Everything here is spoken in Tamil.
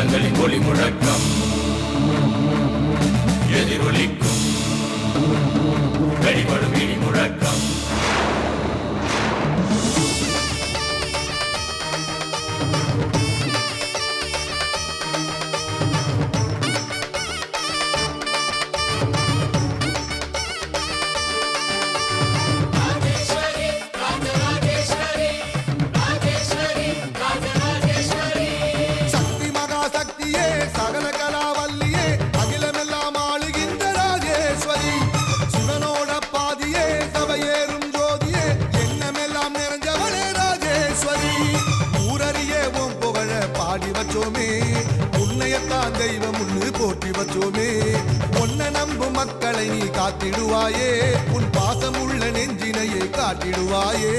வேதங்களின் ஒளி முழக்கம் எதிரொலிக்கும் வெளிப்படும் இடி முழக்கம். உன்னையத்தான் தெய்வம் உன்னு போற்றி வச்சோமே. உன்னை நம்பும் மக்களை நீ காத்திடுவாயே, உன் பாசமுள்ள நெஞ்சினையை காட்டிடுவாயே.